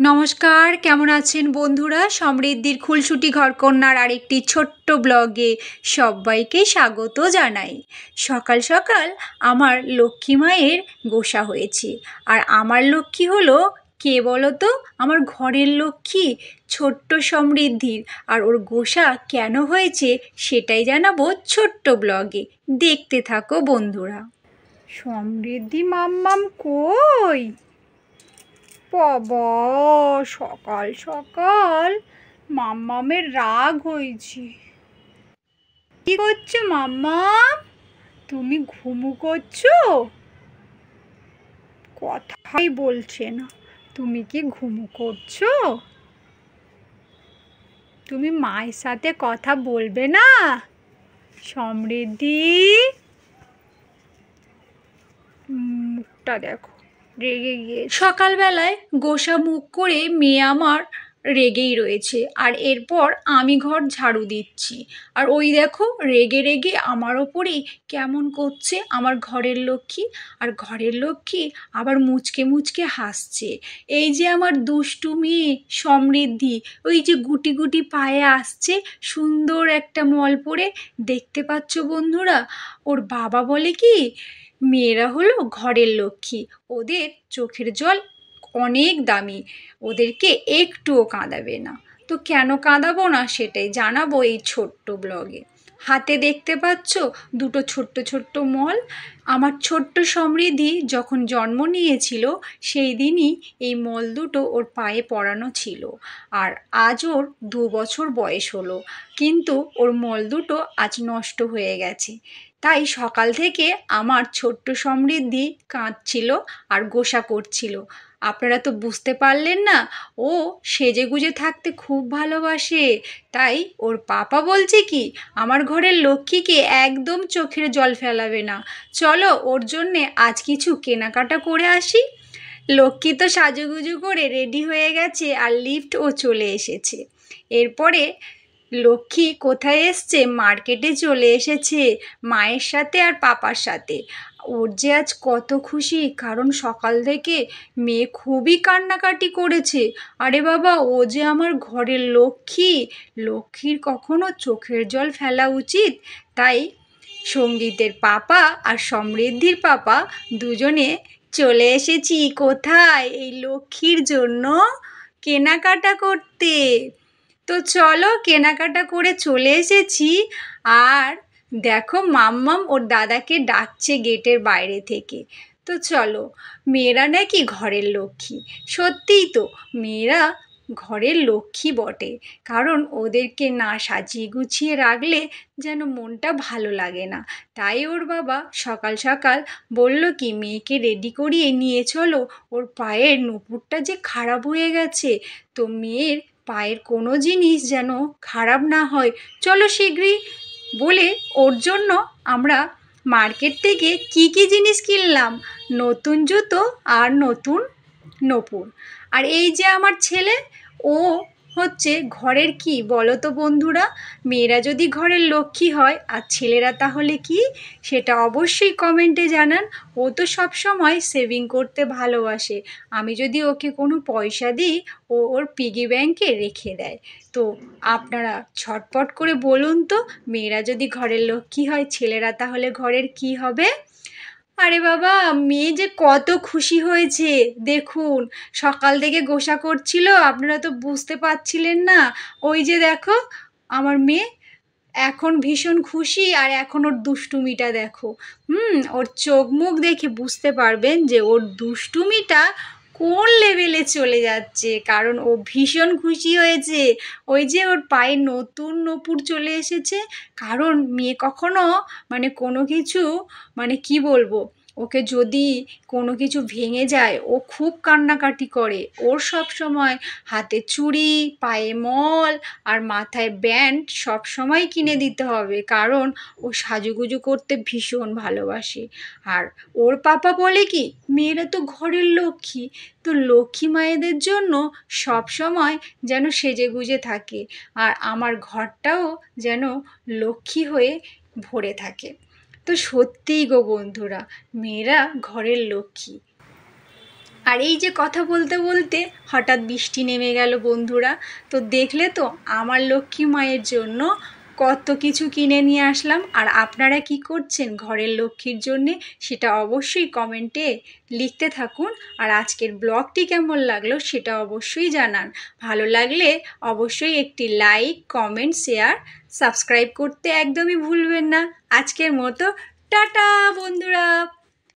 নমস্কার, কেমন আছেন বন্ধুরা? সমৃদ্ধির খুলসুটি ঘরকন্যার আরেকটি ছোট্ট ব্লগে সবাইকে স্বাগত জানাই। সকাল সকাল আমার লক্ষ্মী মায়ের গোসা হয়েছে। আর আমার লক্ষ্মী হলো কে বলো তো? আমার ঘরের লক্ষ্মী ছোট্ট সমৃদ্ধির। আর ওর গোসা কেন হয়েছে সেটাই জানাবো ছোট্ট ব্লগে। দেখতে থাকো বন্ধুরা। সমৃদ্ধি মাম্মাম কই? বাবা, সকাল সকাল মাম্মামের রাগ হয়েছে। কি করছো মাম্মাম? তুমি ঘুমু করছো? কথাই বলছে না। তুমি কি ঘুমু করছো? তুমি মায়ের সাথে কথা বলবে না? সমৃদ্ধি, মুখটা দেখো, রেগে গিয়ে। সকালবেলায় গোসা মুখ করে মেয়ে আমার রেগেই রয়েছে। আর এরপর আমি ঘর ঝাড়ু দিচ্ছি। আর ওই দেখো রেগে রেগে আমার ওপরেই কেমন করছে আমার ঘরের লক্ষ্মী। আর ঘরের লক্ষ্মী আবার মুচকে মুচকে হাসছে। এই যে আমার দুষ্টু মেয়ে সমৃদ্ধি, ওই যে গুটি গুটি পায়ে আসছে, সুন্দর একটা মল পরে। দেখতে পাচ্ছ বন্ধুরা? ওর বাবা বলে কি, মেয়েরা হলো ঘরের লক্ষ্মী, ওদের চোখের জল অনেক দামি, ওদেরকে একটুও কাঁদাবে না। তো কেন কাঁদাবো না সেটাই জানাবো এই ছোট্ট ব্লগে। হাতে দেখতে পাচ্ছ দুটো ছোট্ট ছোট্ট মল। আমার ছোট্ট সমৃদ্ধি যখন জন্ম নিয়েছিল সেই দিনই এই মল দুটো ওর পায়ে পরানো ছিল। আর আজ ওর 2 বছর বয়স হলো, কিন্তু ওর মল দুটো আজ নষ্ট হয়ে গেছে। তাই সকাল থেকে আমার ছোট্ট সমৃদ্ধি কাঁদছিল আর গোসা করছিল। আপনারা তো বুঝতে পারলেন না, ও সেজেগুজে থাকতে খুব ভালোবাসে। তাই ওর পাপা বলছে কি, আমার ঘরের লক্ষ্মীকে একদম চোখের জল ফেলাবে না। চলো ওর জন্যে আজ কিছু কেনাকাটা করে আসি। লক্ষ্মী তো সাজুগুজু করে রেডি হয়ে গেছে আর লিফট ও চলে এসেছে। এরপরে লক্ষ্মী কোথায় এসছে? মার্কেটে চলে এসেছে মায়ের সাথে আর পাপার সাথে। ওর যে আজ কত খুশি, কারণ সকাল থেকে মেয়ে খুবই কান্নাকাটি করেছে। আরে বাবা, ও যে আমার ঘরের লক্ষ্মী, লক্ষ্মীর কখনো চোখের জল ফেলা উচিত। তাই সঙ্গীতের পাপা আর সমৃদ্ধির পাপা দুজনে চলে এসেছি কোথায়? এই লক্ষ্মীর জন্য কেনাকাটা করতে। তো চলো, কেনাকাটা করে চলে এসেছি। আর দেখো মাম্মাম ওর দাদাকে ডাকছে গেটের বাইরে থেকে। তো চলো, মেয়েরা নাকি ঘরের লক্ষ্মী। সত্যিই তো, মেয়েরা ঘরের লক্ষ্মী বটে, কারণ ওদেরকে না সাজিয়ে গুছিয়ে রাখলে যেন মনটা ভালো লাগে না। তাই ওর বাবা সকাল সকাল বলল কি, মেয়েকে রেডি করিয়ে নিয়ে চলো, ওর পায়ের নুপুরটা যে খারাপ হয়ে গেছে। তো মেয়ের পায়ের কোনো জিনিস যেন খারাপ না হয়, চলো শীঘ্রই। বলে ওর জন্য আমরা মার্কেট থেকে কি কি জিনিস কিনলাম, নতুন জুতো আর নতুন নূপুর। আর এই যে আমার ছেলে, ও হচ্ছে ঘরের কি বলো তো বন্ধুরা? মেয়েরা যদি ঘরের লক্ষ্মী হয় আর ছেলেরা তাহলে কি, সেটা অবশ্যই কমেন্টে জানান। ও তো সব সময় সেভিং করতে ভালোবাসে। আমি যদি ওকে কোনো পয়সা দিই, ও ওর পিগি ব্যাংকে রেখে দেয়। তো আপনারা ছটপট করে বলুন তো, মেয়েরা যদি ঘরের লক্ষ্মী হয়, ছেলেরা তাহলে ঘরের কি হবে? আরে বাবা, মেয়ে যে কত খুশি হয়েছে দেখুন। সকাল থেকে গোসা করছিল, আপনারা তো বুঝতে পারছিলেন না। ওই যে দেখো আমার মেয়ে এখন ভীষণ খুশি। আর এখন ওর দুষ্টুমিটা দেখো। ওর চোখ মুখ দেখে বুঝতে পারবেন যে ওর দুষ্টুমিটা কোন লেভেলে চলে যাচ্ছে, কারণ ও ভীষণ খুশি হয়েছে। ওই যে ওর পায়ে নতুন নূপুর চলে এসেছে। কারণ মেয়ে কখনো কোনো কিছু, কি বলবো, ওকে যদি কোনো কিছু ভেঙে যায় ও খুব কান্নাকাটি করে। ওর সব সময় হাতে চুড়ি, পায়ে মল আর মাথায় ব্যান্ড সব সময় কিনে দিতে হবে, কারণ ও সাজুগুজু করতে ভীষণ ভালোবাসে। আর ওর পাপা বলে কি, মেয়েরা তো ঘরের লক্ষ্মী, তো লক্ষ্মী মায়েদের জন্য সব সময় যেন সেজেগুজে থাকে। আর আমার ঘরটাও যেন লক্ষ্মী হয়ে ভরে থাকে। তো সত্যিই গো বন্ধুরা, মেয়েরা ঘরের লক্ষ্মী। আর এই যে কথা বলতে বলতে হঠাৎ বৃষ্টি নেমে গেল বন্ধুরা। তো দেখলে তো আমার লক্ষ্মী মায়ের জন্য কত কিছু কিনে নিয়ে আসলাম। আর আপনারা কি করছেন ঘরের লক্ষ্মীর জন্যে সেটা অবশ্যই কমেন্টে লিখতে থাকুন। আর আজকের ব্লগটি কেমন লাগলো সেটা অবশ্যই জানান। ভালো লাগলে অবশ্যই একটি লাইক, কমেন্ট, শেয়ার, সাবস্ক্রাইব করতে একদমই ভুলবেন না। আজকের মতো টাটা বন্ধুরা।